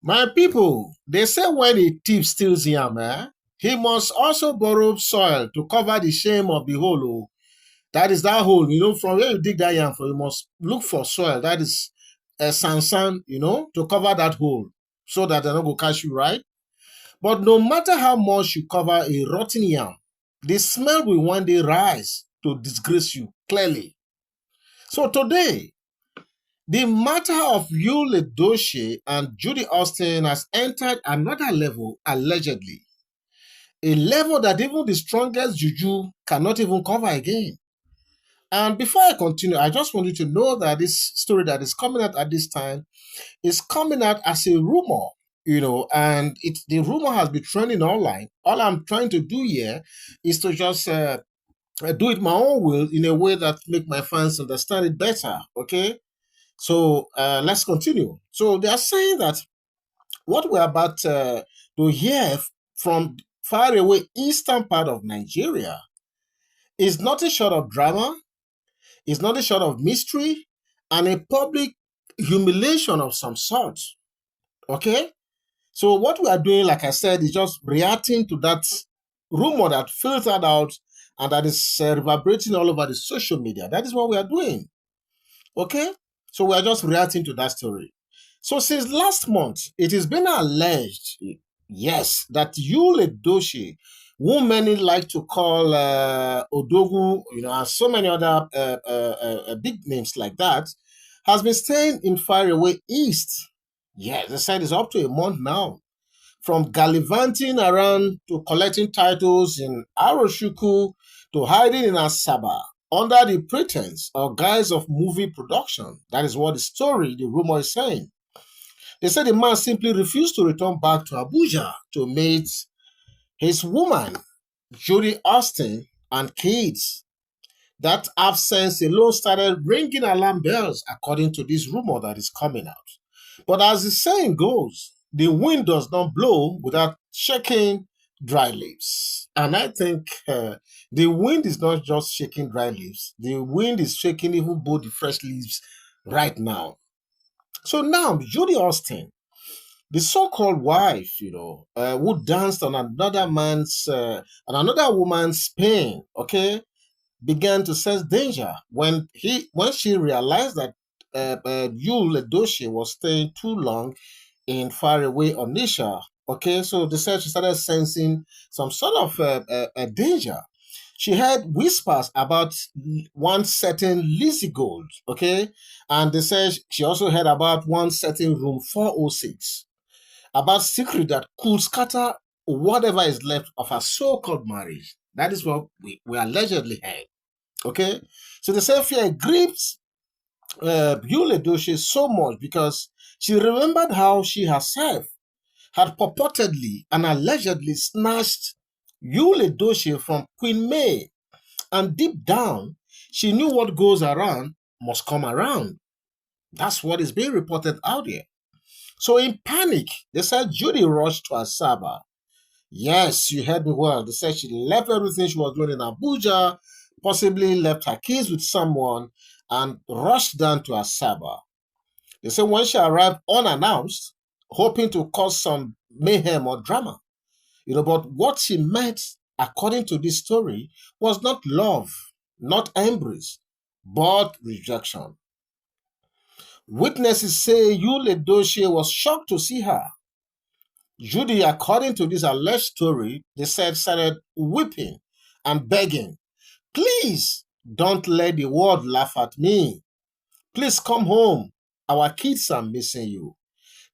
My people, they say when a thief steals yam, he must also borrow soil to cover the shame of the hole. Oh. That is that hole, from where you dig that yam for, you must look for soil. That is a sand, to cover that hole so that they're not going to catch you, right? But no matter how much you cover a rotten yam, the smell will one day rise to disgrace you, clearly. So today, the matter of Yul Edochie and JudyAustin has entered another level, allegedly. A level that even the strongest juju cannot even cover again. And before I continue, I just want you to know that this story that is coming out at this time is coming out as a rumor, and the rumor has been trending online. All I'm trying to do here is to just do it my own will in a way that make my fans understand it better, okay? So let's continue. So they are saying that what we're about to hear from far away eastern part of Nigeria is nothing short of drama, is nothing short of mystery, and a public humiliation of some sort. Okay? So what we are doing, like I said, is just reacting to that rumor that filtered out and that is reverberating all over the social media. That is what we are doing. Okay? So we are just reacting to that story. So since last month, it has been alleged, yes, that Yul Edochie, who many like to call Odogu, and so many other big names like that, has been staying in faraway east. Yes, they said it's up to a month now. From gallivanting around to collecting titles in Aroshuku to hiding in Asaba under the pretense or guise of movie production. That is what the rumor is saying. They said the man simply refused to return back to Abuja to meet his woman, JudyAustin, and kids. That absence alone started ringing alarm bells, according to this rumor that is coming out. But as the saying goes, the wind does not blow without shaking dry leaves. And I think the wind is not just shaking dry leaves. The wind is shaking even both the fresh leaves right now. So now, JudyAustin, the so-called wife, who danced on another another woman's pain, okay, began to sense danger when she realized that Yul Edochie was staying too long in faraway Onisha. Okay, so she started sensing some sort of danger. She heard whispers about one certain Lizzie Gold, okay, and they said she also heard about one certain room 406, about secret that could scatter whatever is left of her so-called marriage. That is what we allegedly heard. Okay, so the same fear gripped Yul Edochie so much because she remembered how she herself had purportedly and allegedly snatched Yul Edochie from Queen May, and deep down, she knew what goes around must come around. That's what is being reported out here. So in panic, they said Judy rushed to Asaba. Yes, you heard me well. They said she left everything she was doing in Abuja, possibly left her keys with someone, and rushed down to Asaba. They said when she arrived unannounced, hoping to cause some mayhem or drama. But what she met, according to this story, was not love, not embrace, but rejection. Witnesses say Yul Edochie was shocked to see her. Judy, according to this alleged story, they said started weeping and begging, please don't let the world laugh at me. Please come home. Our kids are missing you.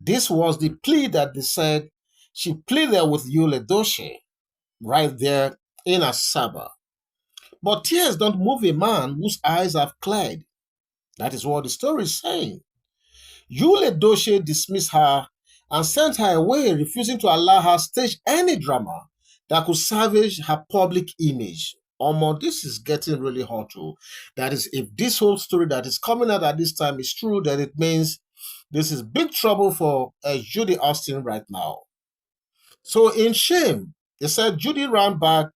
This was the plea that they said she pleaded with Yul Edochie right there in Asaba. But tears don't move a man whose eyes have cleared. That is what the story is saying. Yul Edochie dismissed her and sent her away, refusing to allow her stage any drama that could salvage her public image. This is getting really hot too. That is, if this whole story that is coming out at this time is true, then it means this is big trouble for JudyAustin right now. So in shame, they said Judy ran back,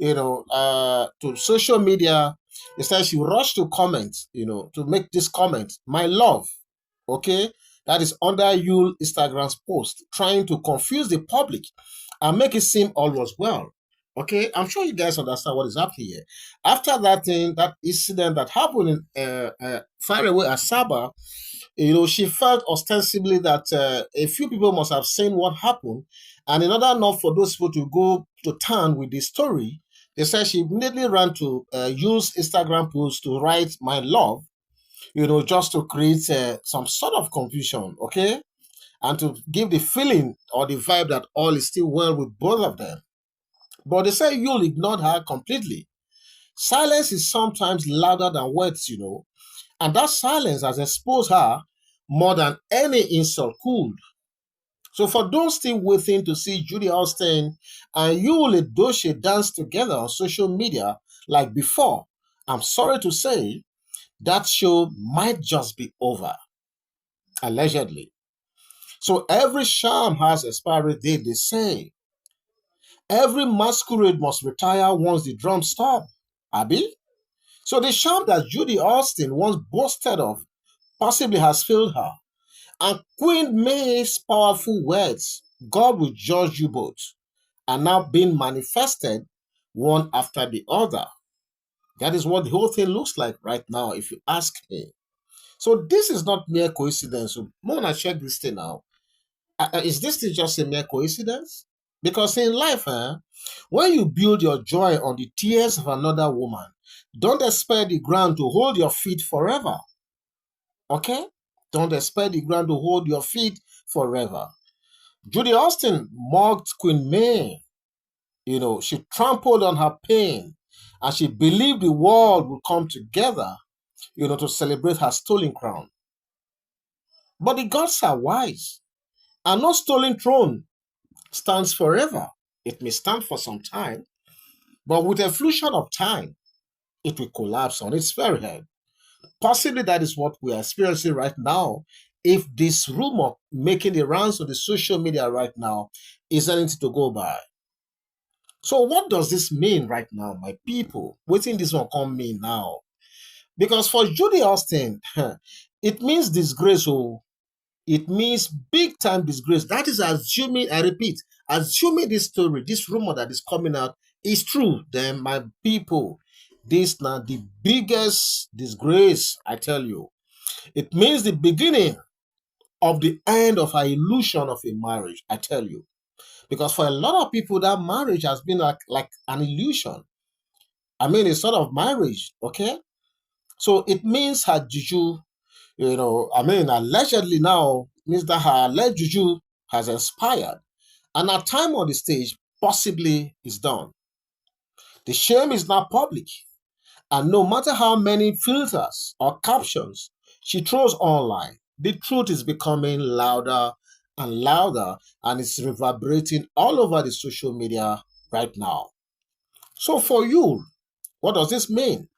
to social media. They said she rushed to comment, to make this comment, my love, okay? That is under Yul Instagram's post, trying to confuse the public and make it seem all was well. Okay, I'm sure you guys understand what is happening here. After that thing, that incident that happened in far away Asaba, she felt ostensibly that a few people must have seen what happened, and in order not for those people to go to town with the story, they said she immediately ran to use Instagram post to write "my love," just to create some sort of confusion, okay, and to give the feeling or the vibe that all is still well with both of them. But they say Yul ignored her completely. Silence is sometimes louder than words. And that silence has exposed her more than any insult could. So for those still waiting to see JudyAustin and Yul Edochie dance together on social media like before, I'm sorry to say that show might just be over, allegedly. So every charm has expiry date, they say. Every masquerade must retire once the drums stop. Abi? So the charm that JudyAustin once boasted of possibly has failed her. And Queen May's powerful words, "God will judge you both," are now being manifested one after the other. That is what the whole thing looks like right now, if you ask me. So this is not mere coincidence. So Mona, check this thing out. Is this thing just a mere coincidence? Because in life, when you build your joy on the tears of another woman, don't expect the ground to hold your feet forever. Okay? Don't expect the ground to hold your feet forever. JudyAustin mocked Queen May. She trampled on her pain, and she believed the world would come together, to celebrate her stolen crown. But the gods are wise, and no stolen throne stands forever. It may stand for some time, but with a flution of time, it will collapse on its very head. Possibly that is what we are experiencing right now, if this rumor making the rounds on the social media right now is anything to go by. So what does this mean right now, my people? What in this one come mean now? Because for JudyAustin, it means disgrace. It means big time disgrace. That is assuming, I repeat, assuming this story, this rumor that is coming out is true, then my people, this now the biggest disgrace, I tell you. It means the beginning of the end of an illusion of a marriage, I tell you. Because for a lot of people, that marriage has been like an illusion. I mean, a sort of marriage, okay? So it means her juju, allegedly now, means that her alleged juju has expired. And her time on the stage possibly is done. The shame is now public. And no matter how many filters or captions she throws online, the truth is becoming louder and louder, and it's reverberating all over the social media right now. So for you, what does this mean?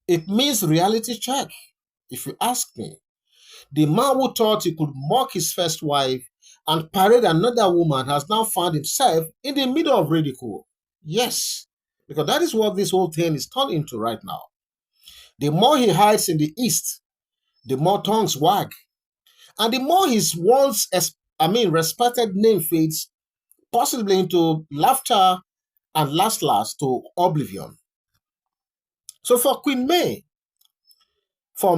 It means reality check, if you ask me. The man who thought he could mock his first wife and parade another woman has now found himself in the middle of ridicule. Yes, because that is what this whole thing is turned into right now. The more he hides in the east, the more tongues wag. And the more his once respected name fades, possibly into laughter and last to oblivion. So for Queen May, for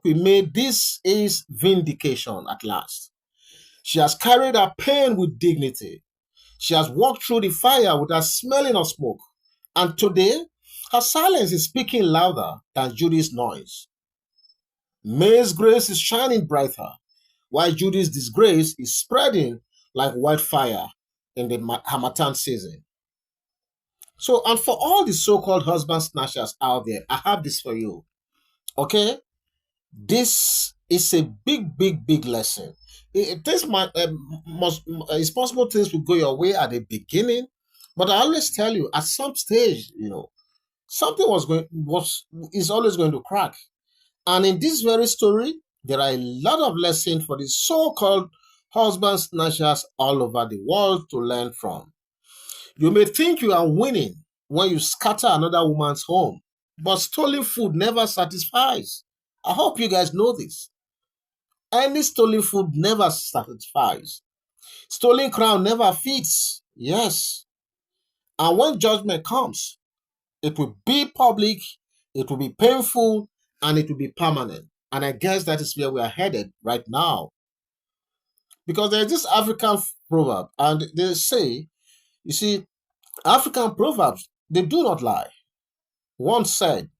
Queen May, this is vindication at last. She has carried her pain with dignity. She has walked through the fire without smelling of smoke. And today, her silence is speaking louder than Judy's noise. May's grace is shining brighter, while Judy's disgrace is spreading like wildfire in the Harmattan season. So, and for all the so-called husband snatchers out there, I have this for you. Okay? This is a big lesson. This might it's possible things will go your way at the beginning, but I always tell you, at some stage, something is always going to crack. And in this very story, there are a lot of lessons for the so-called husband snatchers all over the world to learn from. You may think you are winning when you scatter another woman's home, but stolen food never satisfies. I hope you guys know this. Any stolen food never satisfies. Stolen crown never fits. Yes. And when judgment comes, it will be public, it will be painful, and it will be permanent. And I guess that is where we are headed right now. Because there's this African proverb, and they say, you see, African proverbs, they do not lie. One said,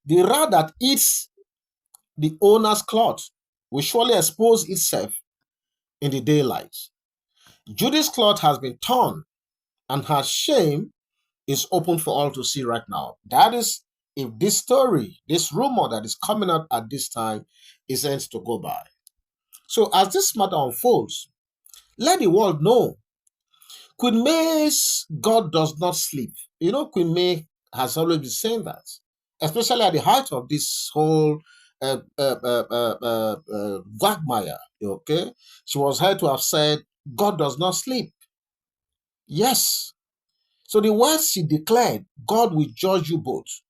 the rat that eats the owner's cloth will surely expose itself in the daylight. Judy's cloth has been torn, and her shame is open for all to see right now. That is, if this story, this rumor that is coming out at this time is ends to go by. So as this matter unfolds, let the world know Queen May's God does not sleep. You know, Queen May has always been saying that, especially at the height of this whole quagmire. Okay, she was heard to have said, "God does not sleep." Yes. So the words she declared, "God will judge you both,"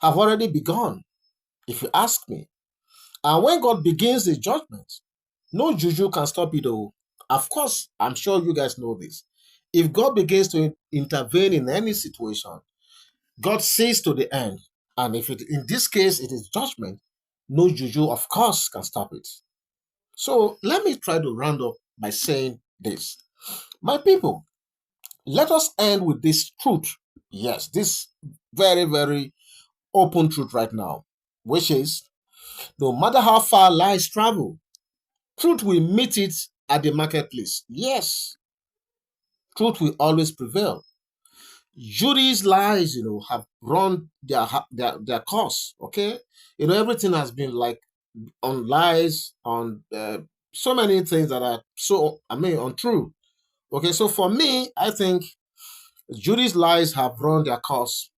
have already begun, if you ask me. And when God begins the judgment, no juju can stop it. Though, of course, I'm sure you guys know this. If God begins to intervene in any situation, God sees to the end. And if in this case it is judgment, no juju, of course, can stop it. So let me try to round up by saying this. My people, let us end with this truth. Yes, this very, very open truth right now, which is no matter how far lies travel, truth will meet it at the marketplace. Yes, truth will always prevail. Judy's lies, have run their course. Okay, everything has been like on lies, on so many things that are untrue. Okay, so for me, I think Judy's lies have run their course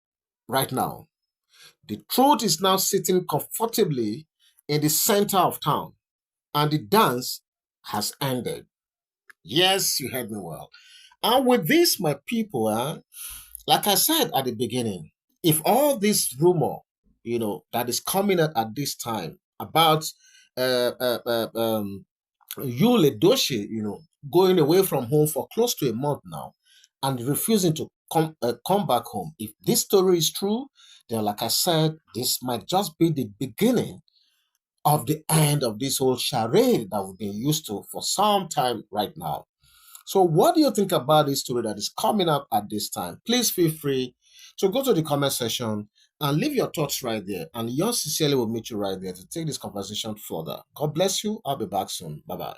right now. The truth is now sitting comfortably in the center of town, and the dance has ended. Yes, you heard me well. And with this, my people, like I said at the beginning, if all this rumor, that is coming out at this time about Yul Edochie, going away from home for close to a month now and refusing to come back home. If this story is true, then like I said, this might just be the beginning of the end of this whole charade that we've been used to for some time right now. So what do you think about this story that is coming up at this time? Please feel free to go to the comment section and leave your thoughts right there. And yours sincerely will meet you right there to take this conversation further. God bless you. I'll be back soon. Bye-bye.